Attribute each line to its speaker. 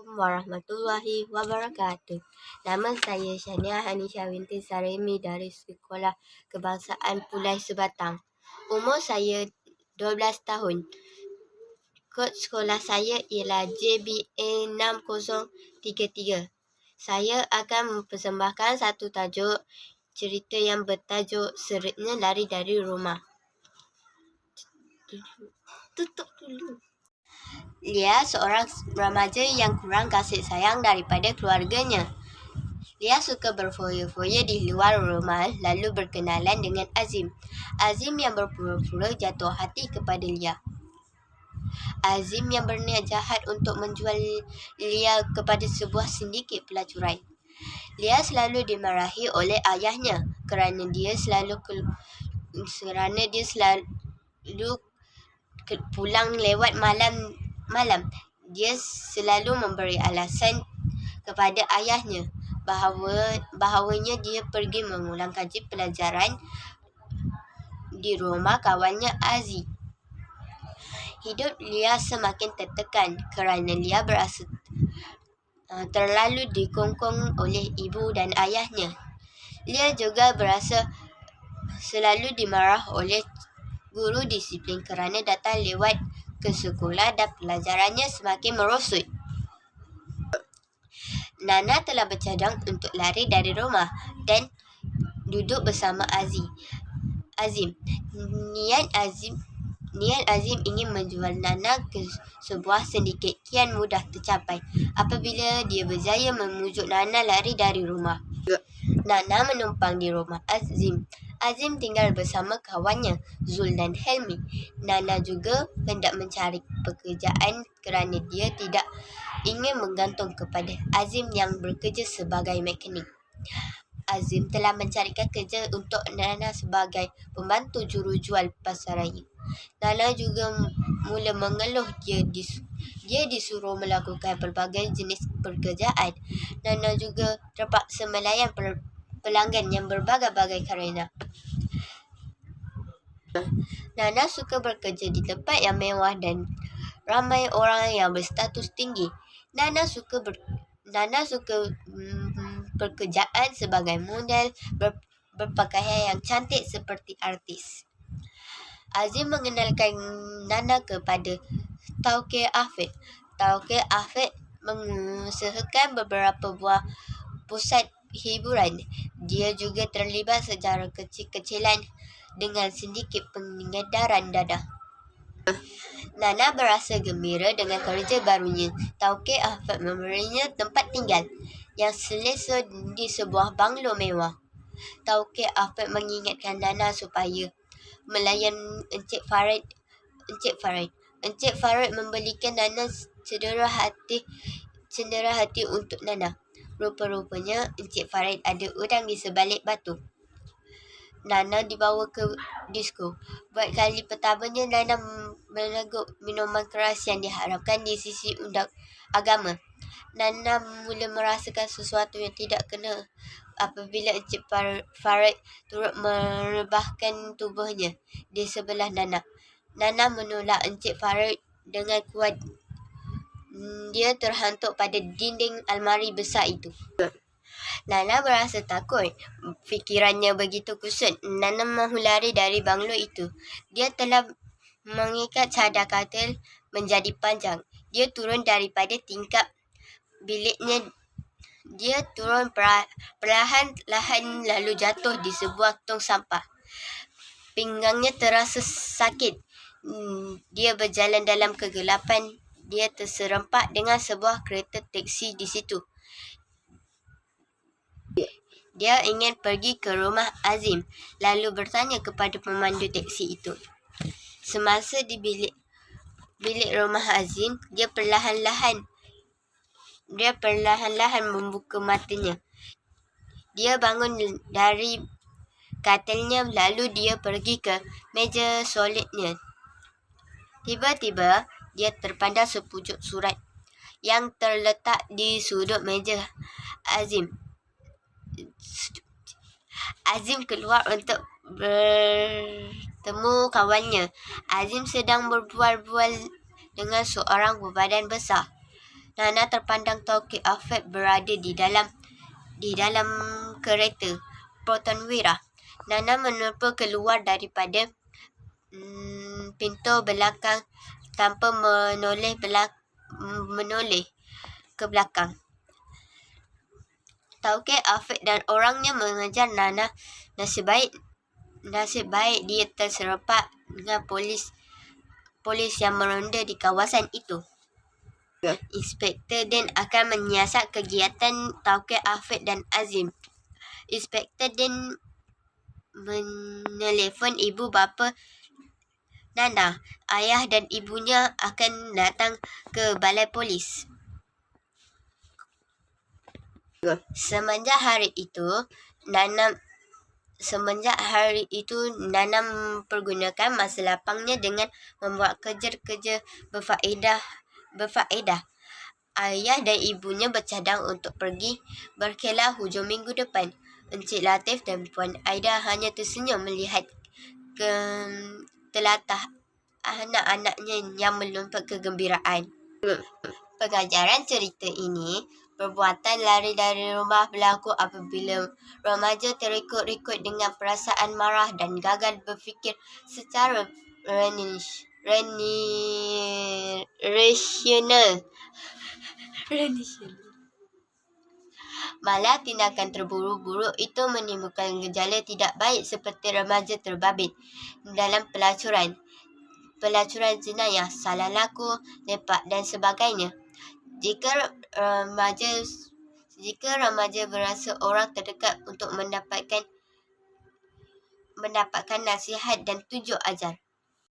Speaker 1: Assalamualaikum warahmatullahi wabarakatuh. Nama saya Syania Hanisha binti Sarimi dari Sekolah Kebangsaan Pulai Sebatang. Umur saya 12 tahun. Kod sekolah saya ialah JBA 6033. Saya akan mempersembahkan satu tajuk cerita yang bertajuk Seretnya Lari dari Rumah. Tutup dulu. Lia seorang remaja yang kurang kasih sayang daripada keluarganya. Lia suka berfoya-foya di luar rumah lalu berkenalan dengan Azim. Azim yang berpura-pura jatuh hati kepada Lia. Azim yang berniat jahat untuk menjual Lia kepada sebuah sindiket pelacuran. Lia selalu dimarahi oleh ayahnya kerana dia selalu pulang lewat malam. Dia selalu memberi alasan kepada ayahnya bahawanya dia pergi mengulang kaji pelajaran di rumah kawannya Aziz. Hidup Lia semakin tertekan kerana Lia berasa terlalu dikongkong oleh ibu dan ayahnya. Lia juga berasa selalu dimarah oleh guru disiplin kerana datang lewat ke sekolah dan pelajarannya semakin merosot. Nana telah bercadang untuk lari dari rumah dan duduk bersama Azim. Niat Azim ingin menjual Nana ke sebuah sindiket kian mudah tercapai apabila dia berjaya memujuk Nana lari dari rumah. Nana menumpang di rumah Azim. Azim tinggal bersama kawannya Zul dan Helmi. Nana juga hendak mencari pekerjaan kerana dia tidak ingin bergantung kepada Azim yang bekerja sebagai mekanik. Azim telah mencarikan kerja untuk Nana sebagai pembantu jurujual pasaraya. Nana juga mula mengeluh dia disuruh melakukan pelbagai jenis pekerjaan. Nana juga terpaksa melayan pelanggan yang berbagai-bagai kerana Nana suka bekerja di tempat yang mewah dan ramai orang yang berstatus tinggi. Nana suka pekerjaan sebagai model berpakaian yang cantik seperti artis. Azim mengenalkan Nana kepada Tauke Afid. Tauke Afid mengusahakan beberapa buah pusat hiburan. Dia juga terlibat secara kecil-kecilan dengan sindiket pengedaran dadah. Nana berasa gembira dengan kerja barunya. Tauke Afid memberinya tempat tinggal yang selesa di sebuah banglo mewah. Tauke Afid mengingatkan Nana supaya melayan Encik Farid. Encik Farid membelikan Nana cendera hati untuk Nana. Rupa-rupanya Encik Farid ada udang di sebalik batu. Nana dibawa ke disko. Buat kali pertamanya Nana meneguk minuman keras yang diharapkan di sisi undang agama. Nana mula merasakan sesuatu yang tidak kena apabila Encik Farid turut merebahkan tubuhnya di sebelah Nana. Nana menolak Encik Farid dengan kuat. Dia terhantuk pada dinding almari besar itu. Nana berasa takut. Fikirannya begitu kusut. Nana mahu lari dari banglo itu. Dia telah mengikat cadar katil menjadi panjang. Dia turun daripada tingkap biliknya. Dia turun perlahan-lahan lalu jatuh di sebuah tong sampah. Pinggangnya terasa sakit. Dia berjalan dalam kegelapan. Dia terserempak dengan sebuah kereta teksi di situ. Dia ingin pergi ke rumah Azim, lalu bertanya kepada pemandu teksi itu. Semasa di bilik rumah Azim, dia perlahan-lahan membuka matanya. Dia bangun dari katilnya lalu dia pergi ke meja solidnya. Tiba-tiba, dia terpandang sepucuk surat yang terletak di sudut meja Azim. Azim keluar untuk bertemu kawannya. Azim sedang berbual-bual dengan seorang berbadan besar. Nana terpandang Tauke Afif berada di dalam kereta Protonwira. Nana menerpa keluar daripada pintu belakang tanpa menoleh ke belakang. Tauke Afif dan orangnya mengejar Nana. Nasib baik dia terserempak dengan polis yang meronda di kawasan itu. Inspektor Dan akan menyiasat kegiatan Tauke Afif dan Azim. Inspektor Dan menelefon ibu bapa Nana. Ayah dan ibunya akan datang ke balai polis. Semenjak hari itu, Nana mempergunakan masa lapangnya dengan membuat kerja-kerja berfaedah. Ayah dan ibunya bercadang untuk pergi berkelah hujung minggu depan. Encik Latif dan Puan Aida hanya tersenyum melihat telatah anak-anaknya yang melompat kegembiraan. Pengajaran cerita ini, perbuatan lari dari rumah berlaku apabila remaja terikut-ikut dengan perasaan marah dan gagal berfikir secara rasional. Malah tindakan terburu-buru itu menimbulkan gejala tidak baik seperti remaja terbabit dalam pelacuran jenayah, salah laku, lepak dan sebagainya. Jika remaja berasa orang terdekat untuk mendapatkan nasihat dan tunjuk ajar,